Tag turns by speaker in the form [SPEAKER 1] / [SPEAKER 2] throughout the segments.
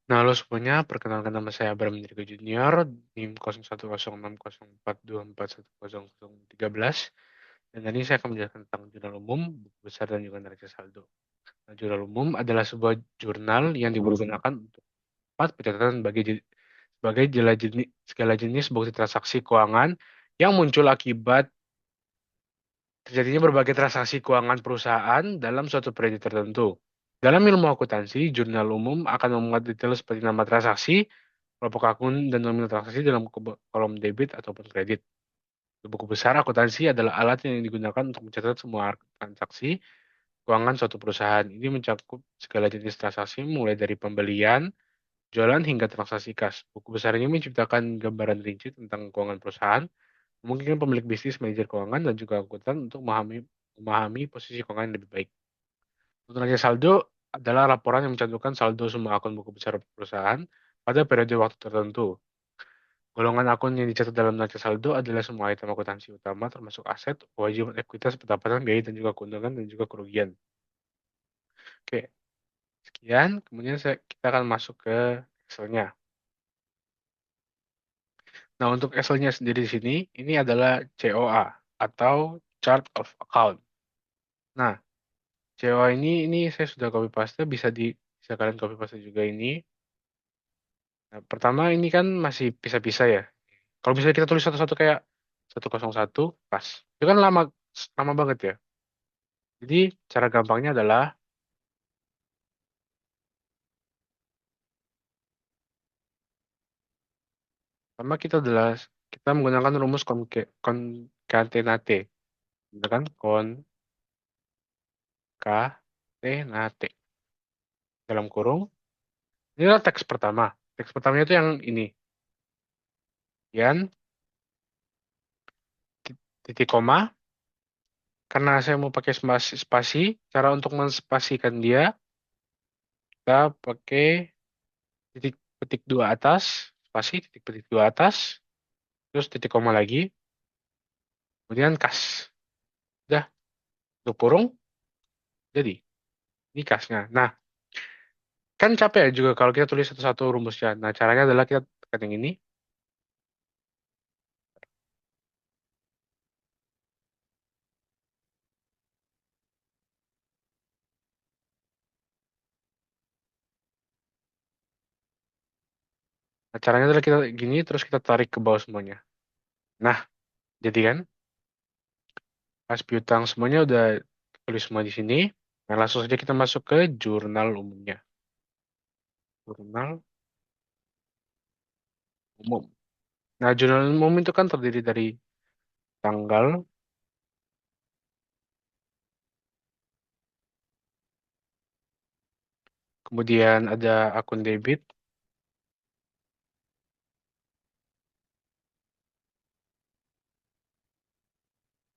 [SPEAKER 1] Nah, halo semuanya, perkenalkan nama saya Abram Indrigo Junior, NIM 010604241013. Dan tadi saya akan menjelaskan tentang jurnal umum, buku besar, dan juga neraca saldo. Nah, jurnal umum adalah sebuah jurnal yang dipergunakan untuk pencatatan sebagai segala jenis bukti transaksi keuangan yang muncul akibat terjadinya berbagai transaksi keuangan perusahaan dalam suatu periode tertentu. Dalam ilmu akuntansi, jurnal umum akan memuat detail seperti nama transaksi, kelompok akun, dan nominal transaksi dalam kolom debit ataupun kredit. Buku besar akuntansi adalah alat yang digunakan untuk mencatat semua transaksi keuangan suatu perusahaan. Ini mencakup segala jenis transaksi mulai dari pembelian, jualan, hingga transaksi kas. Buku besar ini menciptakan gambaran rinci tentang keuangan perusahaan, memungkinkan pemilik bisnis, manajer keuangan, dan juga akuntan untuk memahami posisi keuangan yang lebih baik. Untuk neraca saldo adalah laporan yang mencantumkan saldo semua akun buku besar perusahaan pada periode waktu tertentu. Golongan akun yang dicatat dalam neraca saldo adalah semua item akuntansi utama termasuk aset, kewajiban ekuitas, pendapatan, biaya, dan juga keuntungan dan juga kerugian. Oke, sekian. Kemudian kita akan masuk ke Excel-nya. Nah, untuk Excel-nya sendiri di sini, ini adalah COA atau Chart of Account. Nah, COA ini saya sudah copy paste, bisa kalian copy paste juga ini. Nah, pertama ini kan masih pisah-pisah ya. Kalau misalnya kita tulis satu-satu kayak 101, pas. Itu kan lama lama banget ya. Jadi cara gampangnya adalah pertama kita menggunakan rumus concatenate, gitu kan? Concatenate dalam kurung. Ini adalah teks pertama. Teks pertamanya itu yang ini, Yan, titik koma. Karena saya mau pakai spasi, cara untuk menspasikan dia, kita pakai titik petik dua atas, spasi, titik petik dua atas, terus titik koma lagi, kemudian kas. Udah, untuk kurung, jadi. Ini kasnya. Nah, kan capek ya juga kalau kita tulis satu-satu rumusnya. Nah, caranya adalah kita tekan yang ini. Nah, caranya adalah kita gini, terus kita tarik ke bawah semuanya. Nah, jadi kan, pas piutang semuanya udah tulis semua di sini. Nah, langsung saja kita masuk ke jurnal umumnya. Jurnal umum. Nah, jurnal umum itu kan terdiri dari tanggal, kemudian ada akun debit,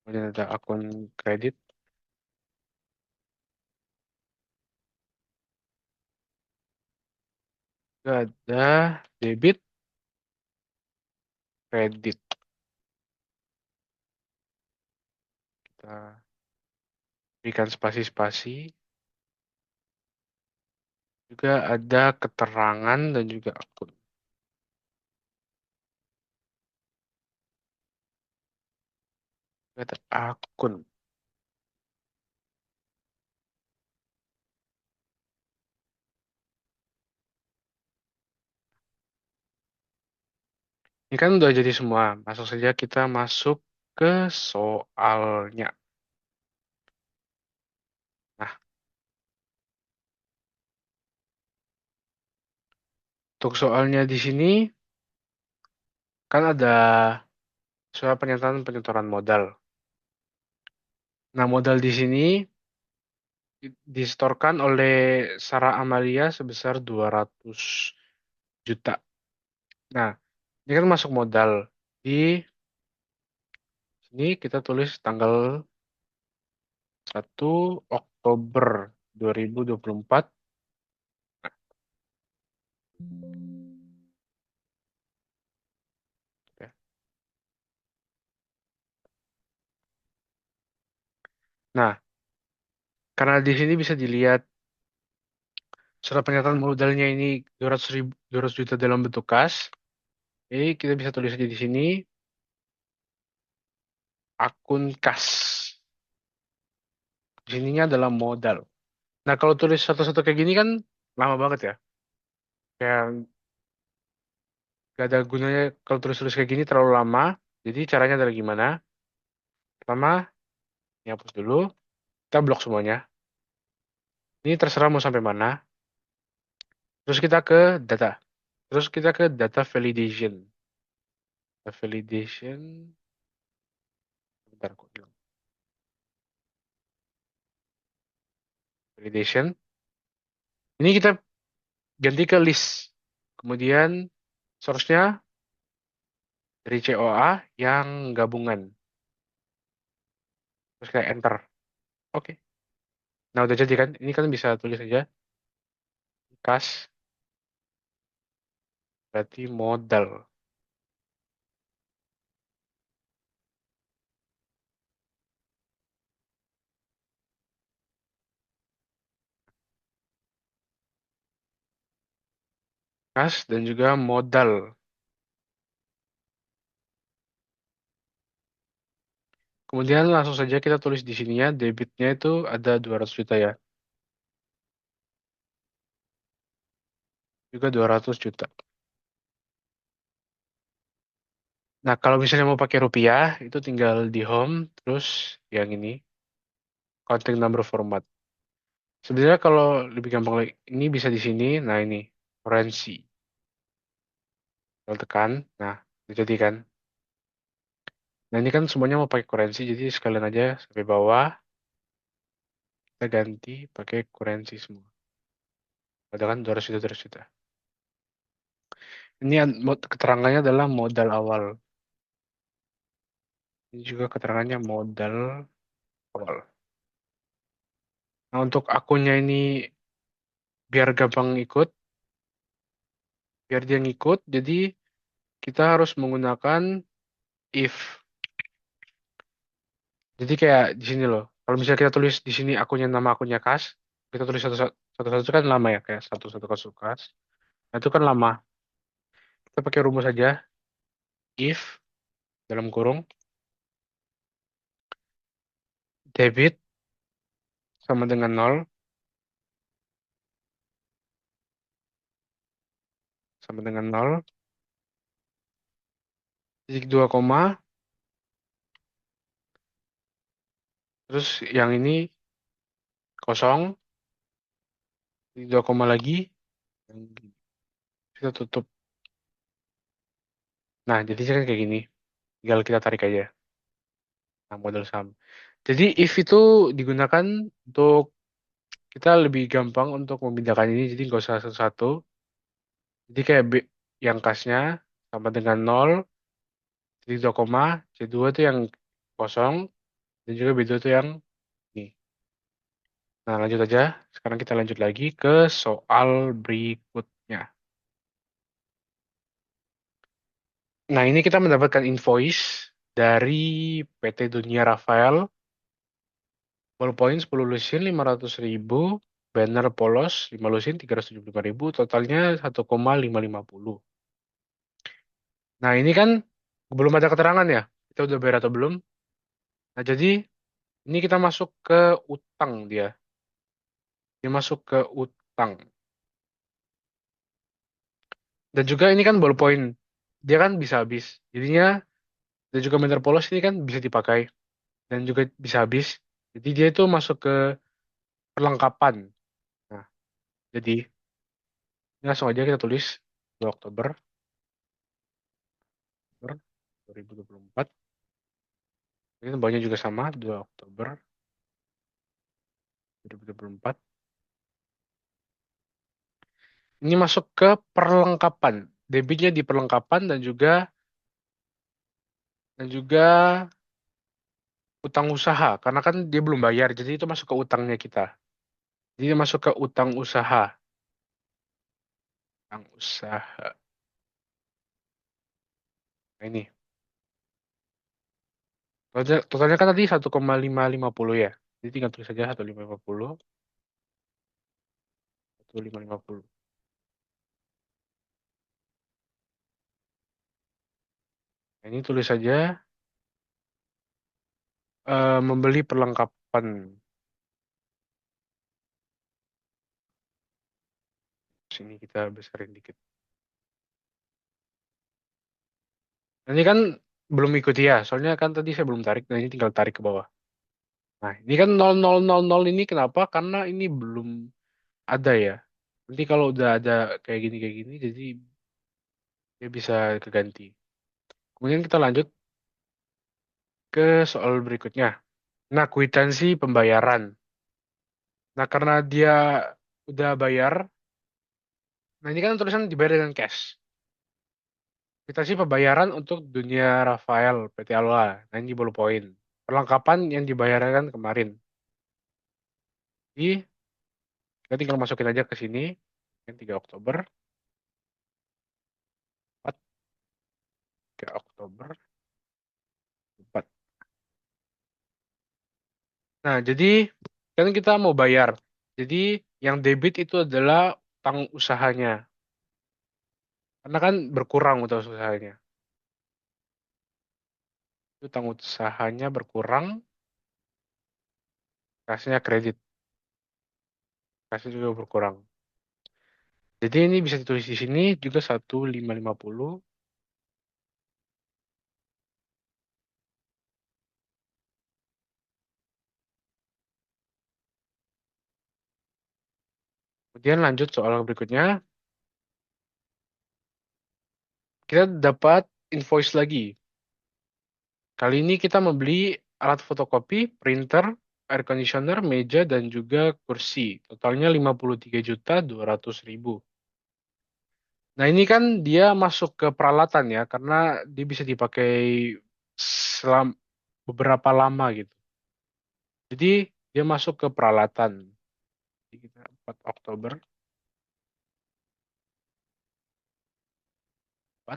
[SPEAKER 1] kemudian ada akun kredit, juga ada debit, kredit. Kita berikan spasi-spasi. Juga ada keterangan dan juga akun. Ada akun. Ini kan udah jadi semua. Langsung saja kita masuk ke soalnya. Nah, untuk soalnya di sini kan ada soal pernyataan penyetoran modal. Nah, modal di sini disetorkan oleh Sarah Amalia sebesar 200 juta. Nah, ini kan masuk modal. Di sini kita tulis tanggal 1 Oktober 2024. Nah, karena di sini bisa dilihat Surat pernyataan modalnya ini 200 ribu, 200 juta dalam bentuk kas. Jadi kita bisa tulis aja di sini akun kas. Di sininya adalah modal. Nah, kalau tulis satu-satu kayak gini kan lama banget ya. Kayak gak ada gunanya kalau tulis-tulis kayak gini terlalu lama. Jadi caranya adalah gimana? Pertama, ini hapus dulu. Kita blok semuanya. Ini terserah mau sampai mana. Terus kita ke data. Terus kita ke data validation. Data validation. Bentar, kok hilang. Validation. Ini kita ganti ke list. Kemudian source-nya dari COA yang gabungan. Terus kayak enter. Oke. Nah, udah jadi kan? Ini kan bisa tulis aja. Kas berarti modal. Kas dan juga modal. Kemudian langsung saja kita tulis di sini ya, debitnya itu ada 200 juta ya. Juga 200 juta. Nah, kalau misalnya mau pakai rupiah, itu tinggal di home, terus yang ini, counting number format. Sebenarnya kalau lebih gampang lagi, ini bisa di sini, nah ini, currency. Kalau tekan, nah, itu jadi kan. Nah, ini kan semuanya mau pakai currency, jadi sekalian aja sampai bawah, kita ganti pakai currency semua. Padahal kan 200 juta, 200 juta. Ini keterangannya adalah modal awal. Ini juga keterangannya modal awal. Nah, untuk akunnya ini biar gampang ikut, biar dia ngikut, jadi kita harus menggunakan if. Jadi kayak di sini loh. Kalau misalnya kita tulis di sini akunnya nama akunnya kas, kita tulis satu-satu kan lama ya, kayak satu-satu kasus kas. Nah, itu kan lama. Kita pakai rumus saja if dalam kurung debit sama dengan nol sama dengan nol titik 2 koma terus yang ini kosong titik 2 koma lagi yang kita tutup. Nah, jadi kan kayak gini. Tinggal kita tarik aja. Nah, modal saham. Jadi if itu digunakan untuk kita lebih gampang untuk memindahkan ini. Jadi nggak usah satu-satu. Jadi kayak yang kasnya sama dengan nol titik 2 koma, C2 itu yang kosong, dan juga B2 itu yang ini. Nah, lanjut aja. Sekarang kita lanjut lagi ke soal berikutnya. Nah, ini kita mendapatkan invoice dari PT Dunia Rafael. Ballpoint 10 lusin 500.000, banner polos 5 lusin 375.000, totalnya 1,550. Nah, ini kan belum ada keterangan ya, kita udah bayar atau belum. Nah, jadi ini kita masuk ke utang dia. Dia masuk ke utang. Dan juga ini kan ballpoint, dia kan bisa habis. Jadinya, dan juga banner polos ini kan bisa dipakai. Dan juga bisa habis. Jadi dia itu masuk ke perlengkapan. Nah, jadi ini langsung aja kita tulis 2 Oktober 2024. Ini tembaknya juga sama, 2 Oktober 2024. Ini masuk ke perlengkapan. Debitnya di perlengkapan dan juga utang usaha. Karena kan dia belum bayar, jadi itu masuk ke utangnya kita. Jadi dia masuk ke utang usaha. Utang usaha. Nah, ini. Totalnya kan tadi 1,550 ya. Jadi tinggal tulis saja 1,550. 1550. Nah, ini tulis saja membeli perlengkapan. Sini kita besarin dikit. Nah, ini kan belum ikuti ya, soalnya kan tadi saya belum tarik, nah ini tinggal tarik ke bawah. Nah, ini kan 0000 ini kenapa? Karena ini belum ada ya. Nanti kalau udah ada kayak gini, jadi dia bisa keganti. Kemudian kita lanjut ke soal berikutnya. Nah, kwitansi pembayaran. Nah, karena dia udah bayar, nah ini kan tulisan dibayar dengan cash. Kwitansi pembayaran untuk dunia Rafael PT Alwa. Nah, ini baru poin. Perlengkapan yang dibayarkan kemarin. Jadi, kita tinggal masukin aja ke sini. Yang 3 Oktober. 4, 3 Oktober. 4. Nah, jadi kan kita mau bayar. Jadi, yang debit itu adalah utang usahanya. Karena kan berkurang utang usahanya. Utang usahanya berkurang, kasnya kredit. Kasnya juga berkurang. Jadi ini bisa ditulis di sini juga 1550. Kemudian lanjut soal berikutnya. Kita dapat invoice lagi. Kali ini kita membeli alat fotokopi, printer, air conditioner, meja, dan juga kursi. Totalnya 53.200.000. Nah, ini kan dia masuk ke peralatan ya, karena dia bisa dipakai selam beberapa lama gitu. Jadi, dia masuk ke peralatan. Jadi, kita 4 Oktober. 4.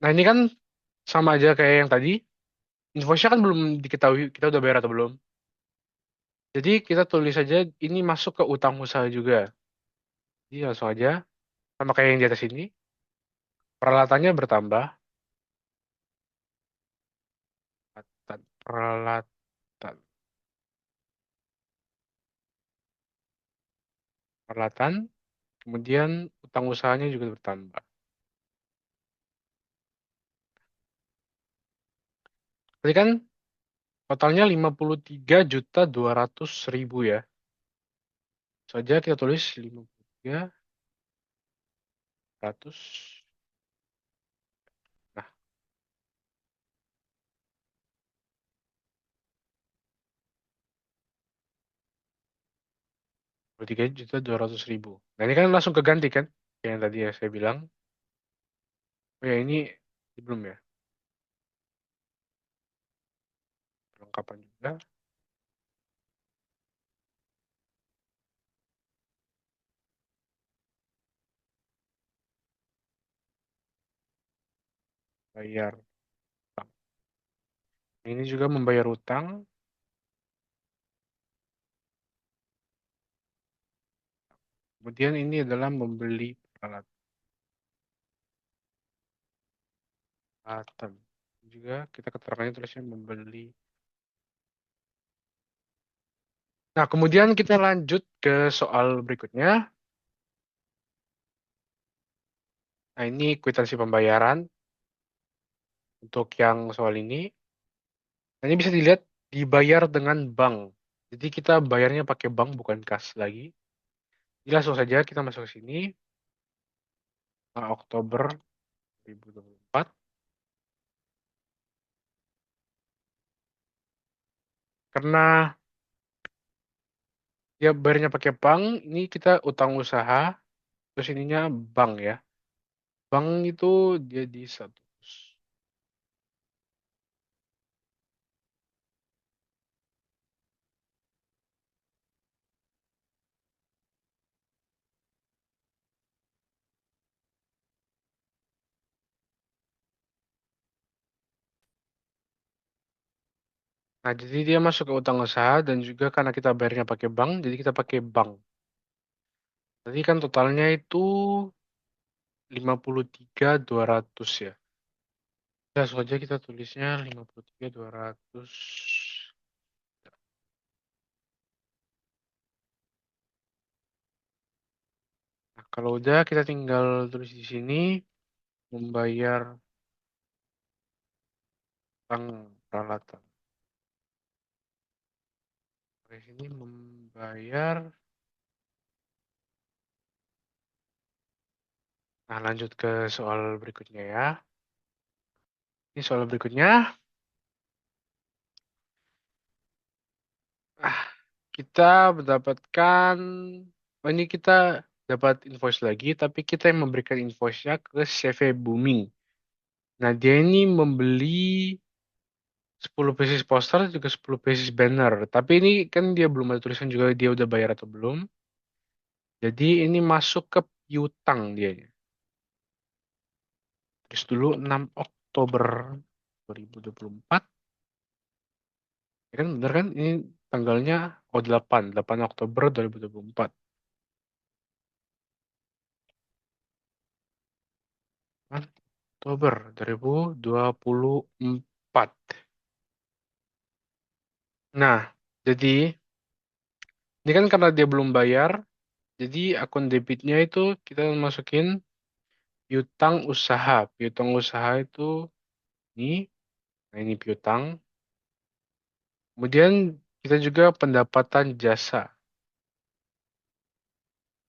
[SPEAKER 1] Nah, ini kan sama aja kayak yang tadi. Invoice-nya kan belum diketahui kita udah bayar atau belum. Jadi, kita tulis saja ini masuk ke utang usaha juga. Jadi, langsung aja. Sama kayak yang di atas ini. Peralatannya bertambah. Peralatan. Peralatan. Kemudian utang usahanya juga bertambah. Tadi kan totalnya 53.200.000 ya. Saja kita tulis 53.100. Nah, 53.200.000. Nah, ini kan langsung keganti kan? Yang tadi ya saya bilang. Oh ya, ini belum ya. Perlengkapan juga. Bayar utang. Ini juga membayar utang. Kemudian ini adalah membeli peralatan. Juga kita keterangannya tulisnya membeli. Nah, kemudian kita lanjut ke soal berikutnya. Nah, ini kwitansi pembayaran untuk yang soal ini. Nah, ini bisa dilihat dibayar dengan bank. Jadi kita bayarnya pakai bank bukan kas lagi. Jadi langsung saja kita masuk ke sini. Oktober 2024. Karena dia bayarnya pakai bank, ini kita utang usaha, terus ininya bank ya. Bank itu dia di satu. Nah, jadi dia masuk ke utang usaha dan juga karena kita bayarnya pakai bank, jadi kita pakai bank. Tadi kan totalnya itu 53.200 ya. Langsung aja kita tulisnya 53.200. Nah, kalau udah kita tinggal tulis di sini membayar utang peralatan. Di sini membayar. Nah, lanjut ke soal berikutnya ya. Ini soal berikutnya. Ah, kita mendapatkan, oh ini kita dapat invoice lagi, tapi kita yang memberikan invoice-nya ke CV Booming. Nah, dia ini membeli 10 pieces poster juga 10 pieces banner. Tapi ini kan dia belum ada tulisan juga dia udah bayar atau belum. Jadi ini masuk ke piutang dia. Terus dulu 6 Oktober 2024. Ya kan bener kan? Ini tanggalnya delapan Oktober 2024. Kan? Oktober 2024. Nah, jadi ini kan karena dia belum bayar, jadi akun debitnya itu kita masukin piutang usaha. Piutang usaha itu ini, nah ini piutang. Kemudian kita juga pendapatan jasa.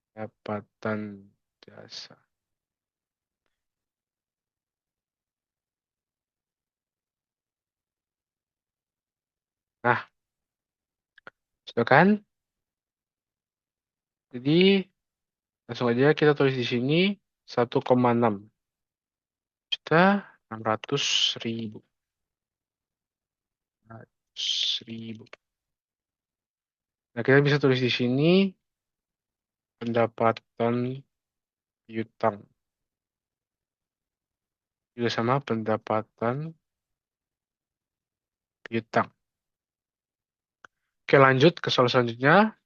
[SPEAKER 1] Pendapatan jasa. Nah, sudah kan? Jadi langsung aja kita tulis di sini 1,6 juta 600.000. 100.000. Nah, kita bisa tulis di sini pendapatan piutang. Juga sama pendapatan piutang. Oke, lanjut ke soal selanjutnya.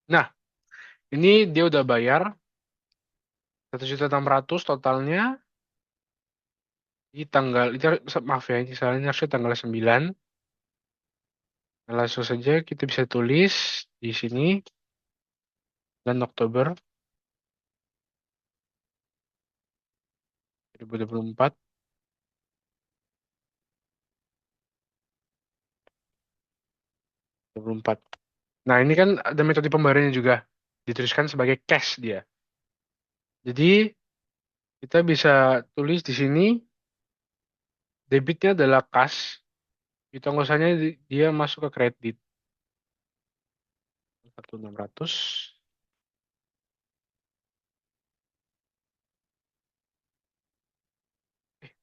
[SPEAKER 1] Nah, ini dia udah bayar 1.600.000 totalnya di tanggal, itu, maaf ya, ini soalnya harusnya tanggal 9. Nah, langsung saja kita bisa tulis di sini dan Oktober 2024. 2024. Nah, ini kan ada metode pembayarannya juga. Dituliskan sebagai cash dia. Jadi, kita bisa tulis di sini, debitnya adalah cash. Itu anggasannya dia masuk ke kredit. 1.600.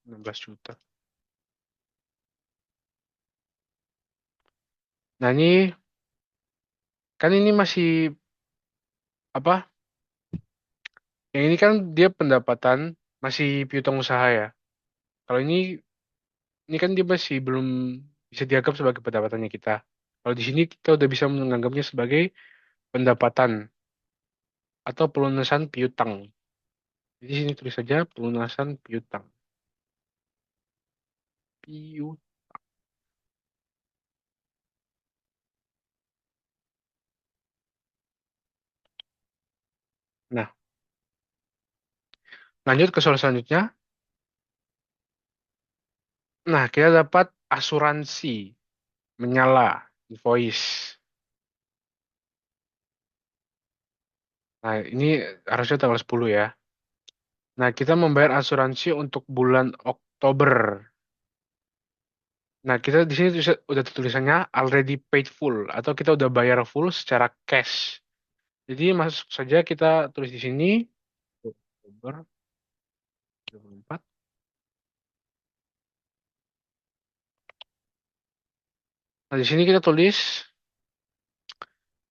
[SPEAKER 1] 16 juta. Nah, ini, kan ini masih, apa? Yang ini kan dia pendapatan, masih piutang usaha ya. Kalau ini kan dia masih belum bisa dianggap sebagai pendapatannya kita. Kalau di sini kita udah bisa menganggapnya sebagai pendapatan atau pelunasan piutang. Jadi sini tulis saja pelunasan piutang. Piut. Nah, lanjut ke soal selanjutnya. Nah, kita dapat asuransi menyala invoice. Nah, ini harusnya tanggal 10 ya. Nah, kita membayar asuransi untuk bulan Oktober. Nah, kita di sini udah tulisannya already paid full atau kita udah bayar full secara cash. Jadi masuk saja kita tulis di sini Oktober 2024. Nah, di sini kita tulis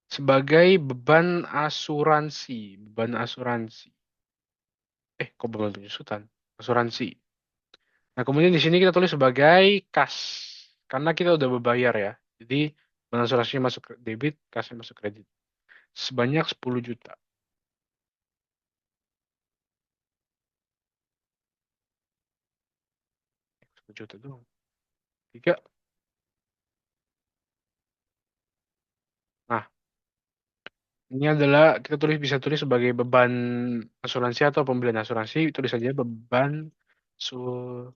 [SPEAKER 1] sebagai beban asuransi, beban asuransi. Kok beban penyesutan? Asuransi. Nah, kemudian di sini kita tulis sebagai kas. Karena kita udah berbayar ya. Jadi, asuransinya masuk ke debit, kasnya masuk kredit. Sebanyak 10 juta. 10 juta doang. Tiga. Nah, ini adalah kita bisa tulis sebagai beban asuransi atau pembelian asuransi. Tulis saja beban asuransi.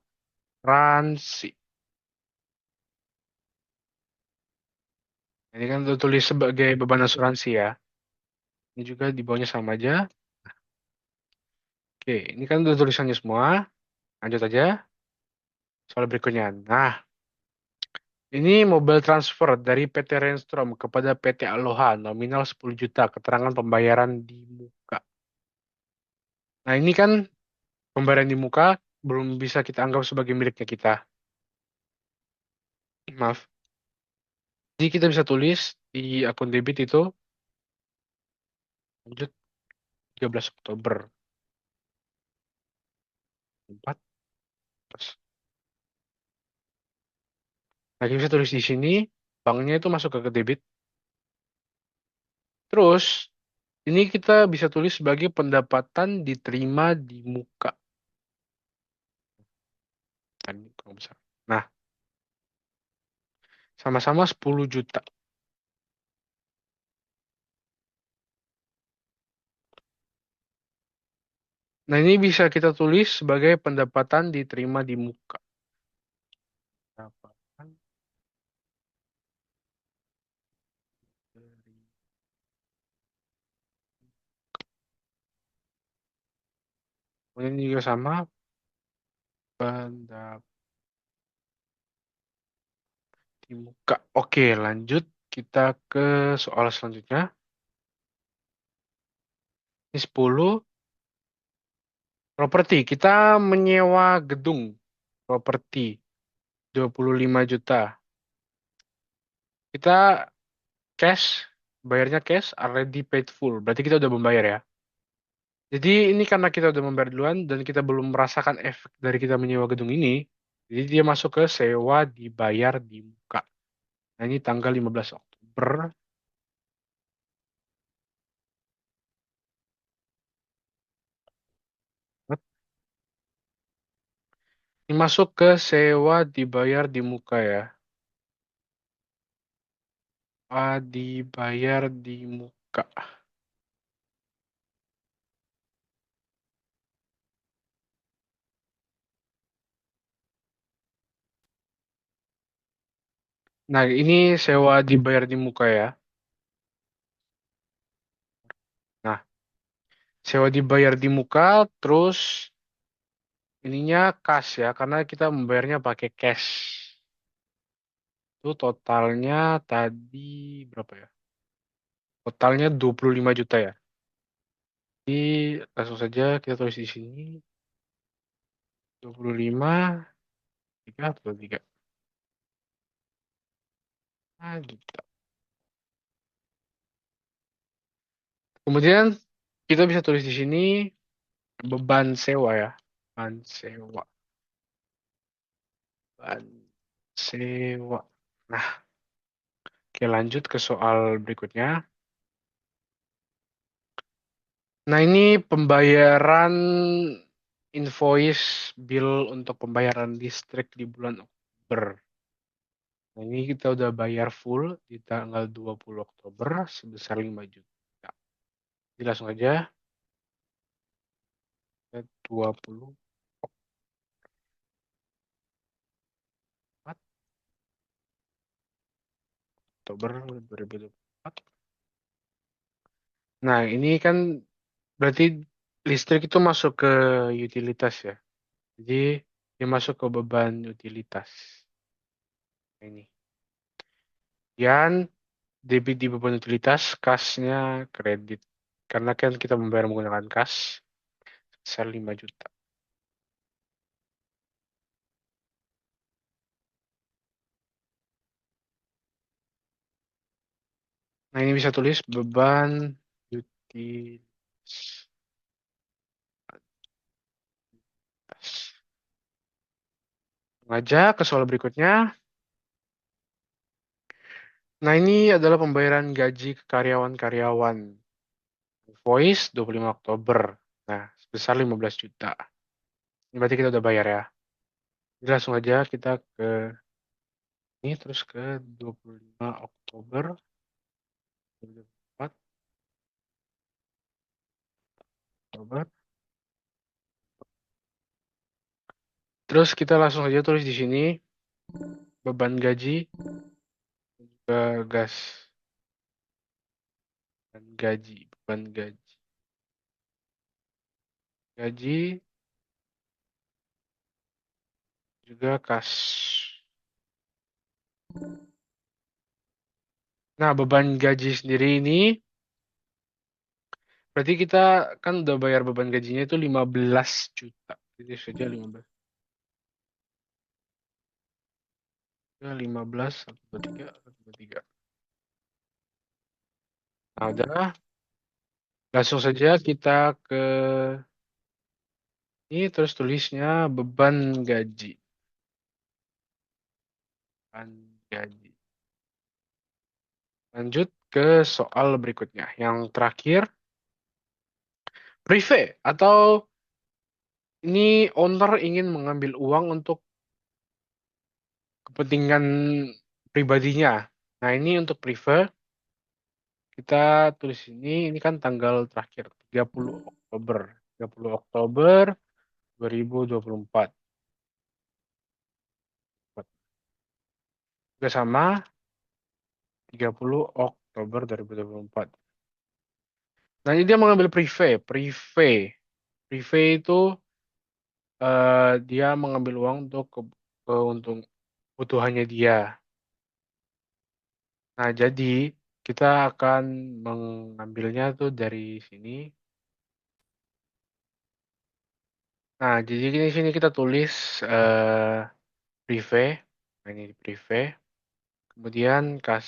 [SPEAKER 1] Ini kan tulis sebagai beban asuransi ya. Ini juga di bawahnya sama aja. Oke, ini kan udah tulisannya semua. Lanjut aja soal berikutnya. Nah, ini mobile transfer dari PT Renstrom kepada PT Aloha nominal 10 juta. Keterangan pembayaran di muka. Nah, ini kan pembayaran di muka belum bisa kita anggap sebagai miliknya kita. Maaf. Jadi kita bisa tulis di akun debit itu lanjut 13 Oktober 4. Terus. Nah, kita bisa tulis di sini banknya itu masuk ke debit. Terus ini kita bisa tulis sebagai pendapatan diterima di muka. Kan, kalau besar. Nah, sama-sama 10 juta. Nah, ini bisa kita tulis sebagai pendapatan diterima di muka. Pendapatan dari- Kemudian juga sama pendapatan di muka. Oke, lanjut kita ke soal selanjutnya. Ini 10 properti. Kita menyewa gedung properti 25 juta. Kita cash, bayarnya cash, already paid full. Berarti kita udah membayar ya. Jadi ini karena kita udah membayar duluan dan kita belum merasakan efek dari kita menyewa gedung ini, jadi dia masuk ke sewa dibayar di muka. Nah, ini tanggal 15 Oktober. Ini masuk ke sewa dibayar di muka ya. Dibayar di muka. Nah, ini sewa dibayar di muka ya. Nah, sewa dibayar di muka, terus ininya cash ya, karena kita membayarnya pakai cash. Itu totalnya tadi berapa ya? Totalnya 25 juta ya. Jadi langsung saja kita tulis di sini 25 tiga. Nah, juta. Kemudian kita bisa tulis di sini beban sewa ya. Beban sewa. Beban sewa. Nah, oke lanjut ke soal berikutnya. Nah, ini pembayaran invoice bill untuk pembayaran listrik di bulan Oktober. Nah, ini kita udah bayar full di tanggal 20 Oktober sebesar 5 juta. Jadi langsung aja ke 20 Oktober 2024. Nah, ini kan berarti listrik itu masuk ke utilitas ya. Jadi dia masuk ke beban utilitas. Nah, ini. Dan debit di beban utilitas, kasnya kredit. Karena kan kita membayar menggunakan kas sebesar 5 juta. Nah, ini bisa tulis beban utilitas. Aja ke soal berikutnya. Nah, ini adalah pembayaran gaji ke karyawan-karyawan. Invoice 25 Oktober. Nah, sebesar 15 juta. Ini berarti kita udah bayar ya. Jadi langsung aja kita ke ini terus ke 25 Oktober 2024. Oktober. Terus kita langsung aja tulis di sini beban gaji ke gas dan gaji, beban gaji. Gaji juga kas. Nah, beban gaji sendiri ini berarti kita kan udah bayar beban gajinya itu 15 juta. Jadi saja 15. Ya, 15, 123, 123. Nah, udah. Langsung saja kita ke ini terus tulisnya beban gaji. Beban gaji. Lanjut ke soal berikutnya. Yang terakhir, prive atau ini owner ingin mengambil uang untuk kepentingan pribadinya. Nah, ini untuk prive kita tulis ini kan tanggal terakhir 30 Oktober. 30 Oktober 2024. Juga sama 30 Oktober 2024. Nah, ini dia mengambil prive. Prive itu dia mengambil uang untuk untuk kebutuhannya dia. Nah, jadi kita akan mengambilnya tuh dari sini. Nah, jadi di sini kita tulis prive. Nah, ini prive. Kemudian kas.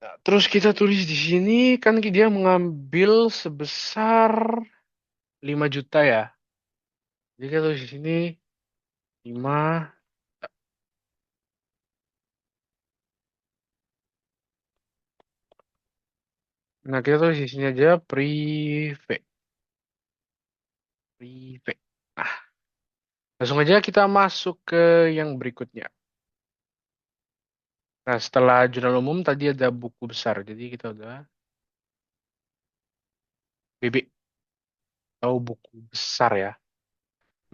[SPEAKER 1] Nah, terus kita tulis di sini kan dia mengambil sebesar 5 juta ya. Jadi kita tulis di sini 5. Nah, kita tulis di sini aja prive. Prive. Nah, langsung aja kita masuk ke yang berikutnya. Nah, setelah jurnal umum tadi ada buku besar. Jadi kita udah BB atau buku besar ya.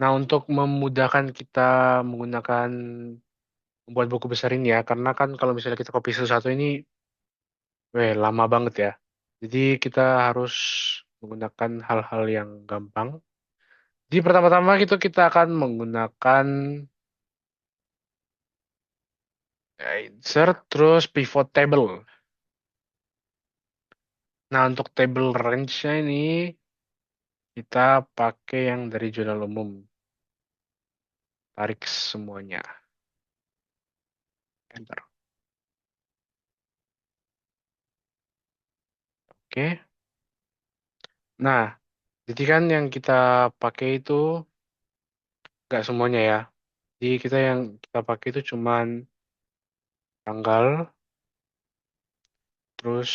[SPEAKER 1] Nah, untuk memudahkan kita menggunakan membuat buku besar ini ya, karena kan kalau misalnya kita copy satu-satu ini, lama banget ya. Jadi kita harus menggunakan hal-hal yang gampang. Jadi pertama-tama kita akan menggunakan insert terus pivot table. Nah, untuk table range-nya ini kita pakai yang dari jurnal umum. Tarik semuanya. Enter. Oke. Nah, jadi kan yang kita pakai itu nggak semuanya ya. Jadi yang kita pakai itu cuman tanggal, terus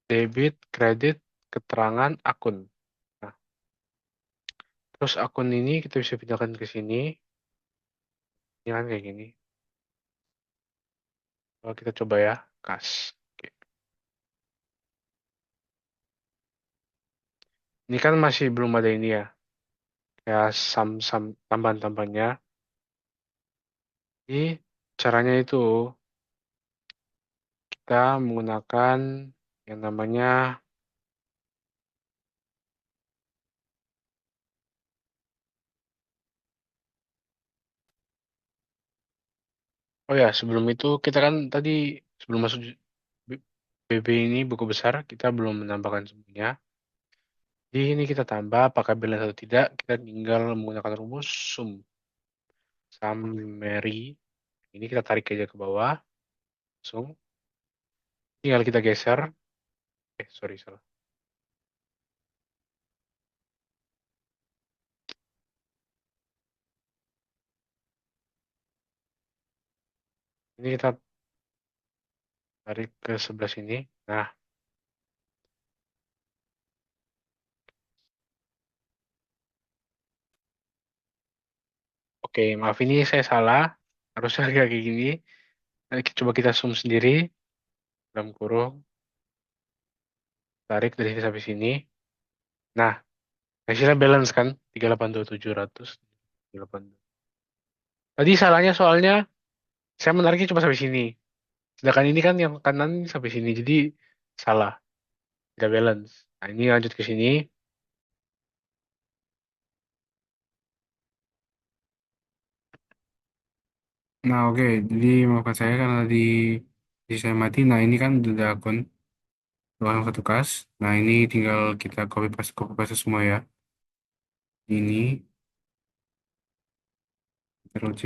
[SPEAKER 1] debit, kredit, keterangan, akun. Nah, terus akun ini kita bisa pindahkan ke sini. Ini kan kayak gini. Kalau kita coba ya, kas. Oke. Ini kan masih belum ada ini ya. Kayak sam tambahan-tambahannya. Jadi caranya itu kita menggunakan yang namanya, oh ya, sebelum itu kita kan tadi sebelum masuk B- BB ini buku besar, kita belum menambahkan semuanya. Jadi ini kita tambah apakah bilang atau tidak, kita tinggal menggunakan rumus summary. Ini kita tarik aja ke bawah, langsung. Tinggal kita geser. Sorry, salah. Ini kita tarik ke sebelah sini. Nah, oke, maaf ini saya salah. Harusnya kayak gini. Coba kita zoom sendiri. Dalam kurung. Tarik dari sini sampai sini. Nah, hasilnya balance kan? 382.700. 382. Tadi salahnya soalnya saya menariknya cuma sampai sini. Sedangkan ini kan yang kanan ini sampai sini. Jadi salah. Tidak balance. Nah, ini lanjut ke sini.
[SPEAKER 2] Nah, oke. Jadi maafkan saya karena di saya mati. Nah, ini kan udah akun doang satu kas. Nah, ini tinggal kita copy paste semua ya. Ini Ctrl C.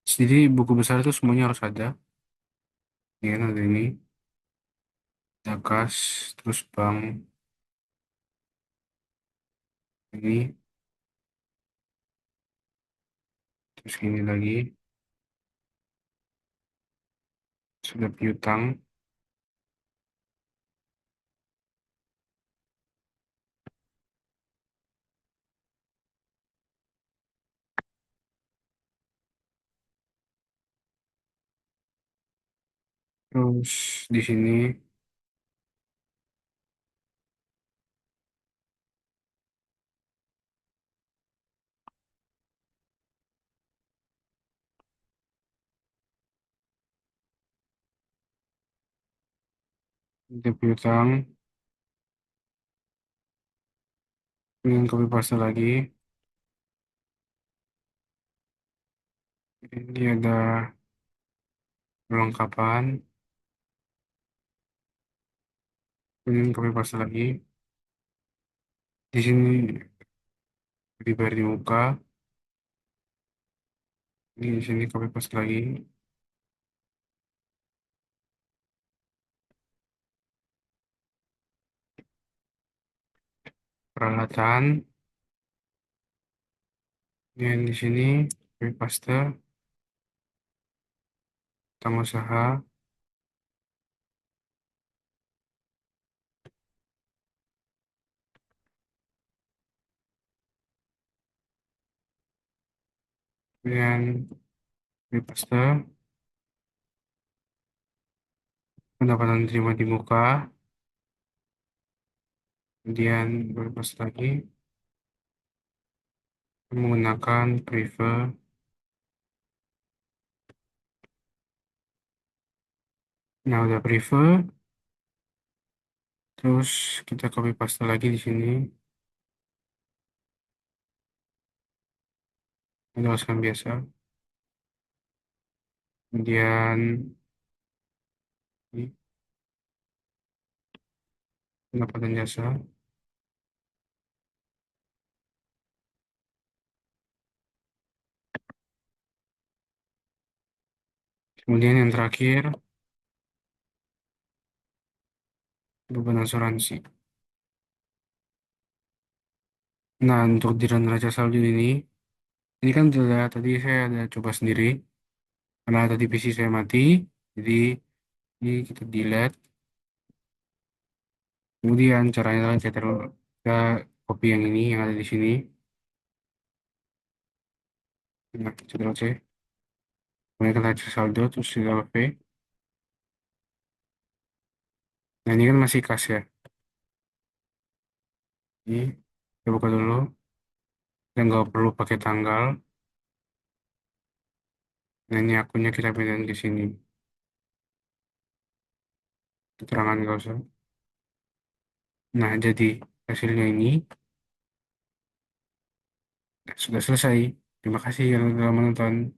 [SPEAKER 2] Jadi buku besar itu semuanya harus ada. Ini kan ada ini. Ada kas, terus bank ini, terus ini lagi. Sudah piutang, terus di sini ada piutang, kemudian copy paste lagi. Ini ada perlengkapan, kemudian copy paste lagi. Di sini dibayar di muka, di sini copy paste lagi. Peralatan, yang di sini copy paste, tanggal usaha, kemudian copy paste, pendapatan terima di muka, kemudian copy paste lagi, menggunakan prefer. Nah, udah prefer, terus kita copy paste lagi di sini, jelaskan biasa. Kemudian ini pendapatan jasa. Kemudian yang terakhir, beban asuransi. Nah, untuk di neraca saldo ini kan sudah tadi saya ada coba sendiri, karena tadi PC saya mati, jadi ini kita delete. Kemudian caranya adalah kita copy yang ini, yang ada di sini. Nah, Ctrl C. Kemudian kita neraca saldo, terus kita V. Nah, ini kan masih kas ya. Ini kita buka dulu. Kita nggak perlu pakai tanggal. Nah, ini akunnya kita pindahin ke sini. Keterangan nggak usah. Nah, jadi hasilnya ini sudah selesai. Terima kasih yang telah menonton.